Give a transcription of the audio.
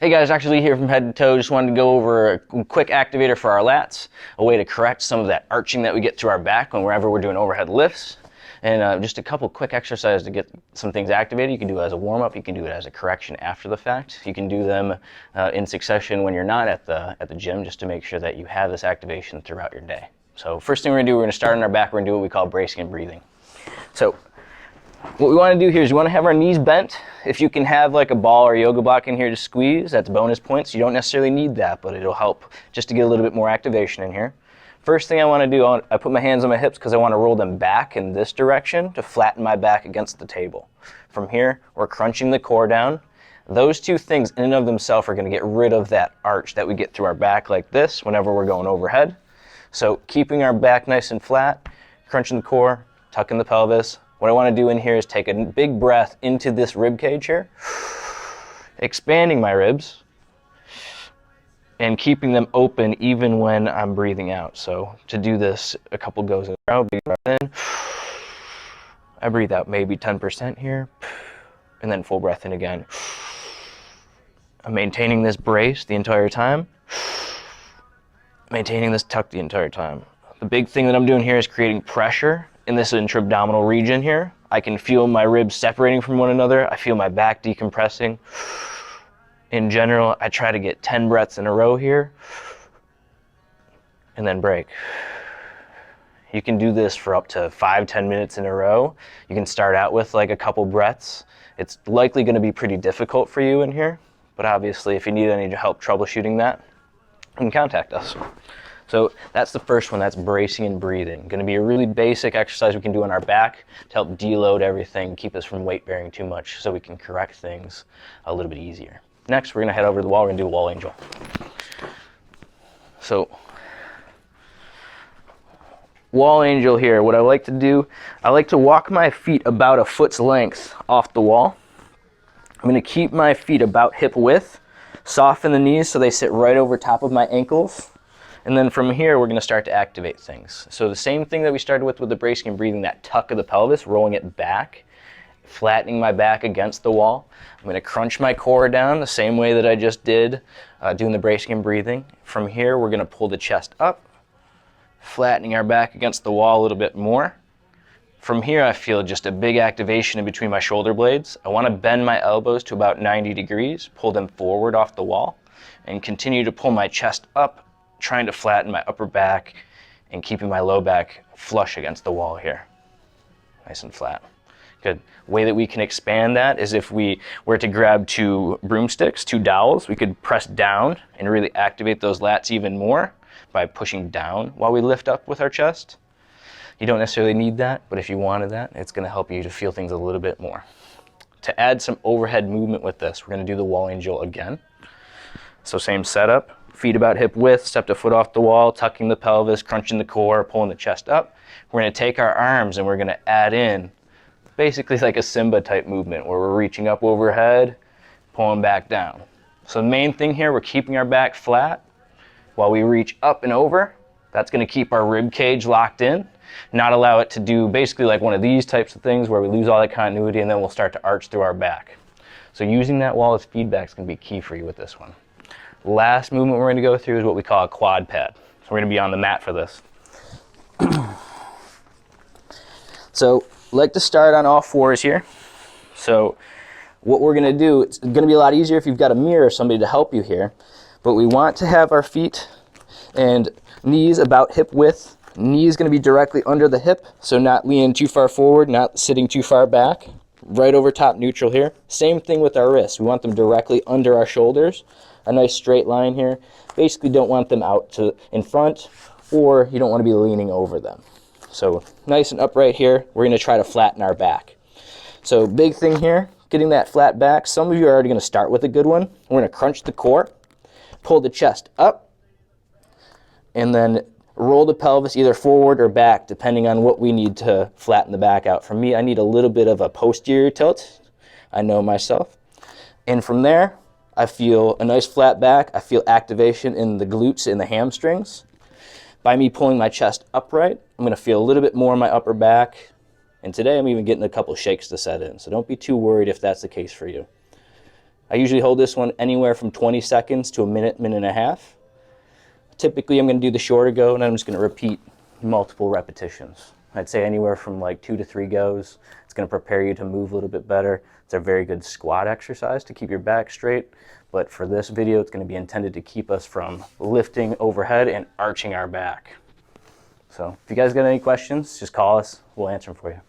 Hey guys, Dr. Lee here from Head to Toe. Just wanted to go over a quick activator for our lats, a way to correct some of that arching that we get through our back whenever we're doing overhead lifts, and just a couple quick exercises to get some things activated. You can do it as a warm-up, you can do it as a correction after the fact. You can do them in succession when you're not at the gym, just to make sure that you have this activation throughout your day. So first thing we're going to do, we're going to start on our back. We're going to do what we call bracing and breathing. So what we want to do here is we want to have our knees bent. If you can have like a ball or yoga block in here to squeeze, that's bonus points. You don't necessarily need that, but it'll help just to get a little bit more activation in here. First thing I want to do, I put my hands on my hips because I want to roll them back in this direction to flatten my back against the table. From here, we're crunching the core down. Those two things in and of themselves are going to get rid of that arch that we get through our back like this whenever we're going overhead. So keeping our back nice and flat, crunching the core, tucking the pelvis. What I want to do in here is take a big breath into this rib cage here, expanding my ribs and keeping them open even when I'm breathing out. So to do this a couple goes in a row, big breath in, I breathe out maybe 10% here, and then full breath in again. I'm maintaining this brace the entire time, maintaining this tuck the entire time. The big thing that I'm doing here is creating pressure in this intra-abdominal region here. I can feel my ribs separating from one another. I feel my back decompressing. In general, I try to get 10 breaths in a row here and then break. You can do this for up to 5-10 minutes in a row. You can start out with like a couple breaths. It's likely going to be pretty difficult for you in here, but obviously if you need any help troubleshooting that, you can contact us. So that's the first one, that's bracing and breathing. Going to be a really basic exercise we can do on our back to help deload everything, keep us from weight bearing too much so we can correct things a little bit easier. Next, we're going to head over to the wall, we're going to do a wall angel. So, wall angel here, what I like to do, I like to walk my feet about a foot's length off the wall. I'm going to keep my feet about hip width, soften the knees so they sit right over top of my ankles. And then from here, we're going to start to activate things. So the same thing that we started with the bracing and breathing, that tuck of the pelvis, rolling it back, flattening my back against the wall. I'm going to crunch my core down the same way that I just did doing the bracing and breathing. From here, we're going to pull the chest up, flattening our back against the wall a little bit more. From here, I feel just a big activation in between my shoulder blades. I want to bend my elbows to about 90 degrees, pull them forward off the wall, and continue to pull my chest up, trying to flatten my upper back and keeping my low back flush against the wall here. Nice and flat. Good. Way that we can expand that is if we were to grab two broomsticks, two dowels, we could press down and really activate those lats even more by pushing down while we lift up with our chest. You don't necessarily need that, but if you wanted that, it's going to help you to feel things a little bit more. To add some overhead movement with this, we're going to do the wall angel again. So same setup. Feet about hip width, stepped a foot off the wall, tucking the pelvis, crunching the core, pulling the chest up. We're going to take our arms and we're going to add in basically like a Simba type movement where we're reaching up overhead, pulling back down. So the main thing here, we're keeping our back flat while we reach up and over. That's going to keep our rib cage locked in, not allow it to do basically like one of these types of things where we lose all that continuity and then we'll start to arch through our back. So using that wall as feedback is going to be key for you with this one. Last movement we're going to go through is what we call a quad pad. So we're going to be on the mat for this. So I like to start on all fours here. So what we're going to do, it's going to be a lot easier if you've got a mirror or somebody to help you here. But we want to have our feet and knees about hip width. Knees going to be directly under the hip, so not leaning too far forward, not sitting too far back. Right over top neutral here. Same thing with our wrists. We want them directly under our shoulders. A nice straight line here. Basically don't want them out to in front, or you don't want to be leaning over them. So nice and upright here. We're going to try to flatten our back. So big thing here, getting that flat back. Some of you are already going to start with a good one. We're going to crunch the core, pull the chest up, and then roll the pelvis either forward or back depending on what we need to flatten the back out. For me, I need a little bit of a posterior tilt. I know myself. And from there, I feel a nice flat back. I feel activation in the glutes and the hamstrings. By me pulling my chest upright, I'm going to feel a little bit more in my upper back. And today I'm even getting a couple shakes to set in. So don't be too worried if that's the case for you. I usually hold this one anywhere from 20 seconds to a minute, minute and a half. Typically, I'm going to do the shorter go, and I'm just going to repeat multiple repetitions. I'd say anywhere from like 2 to 3 goes. It's going to prepare you to move a little bit better. It's a very good squat exercise to keep your back straight. But for this video, it's going to be intended to keep us from lifting overhead and arching our back. So if you guys got any questions, just call us. We'll answer them for you.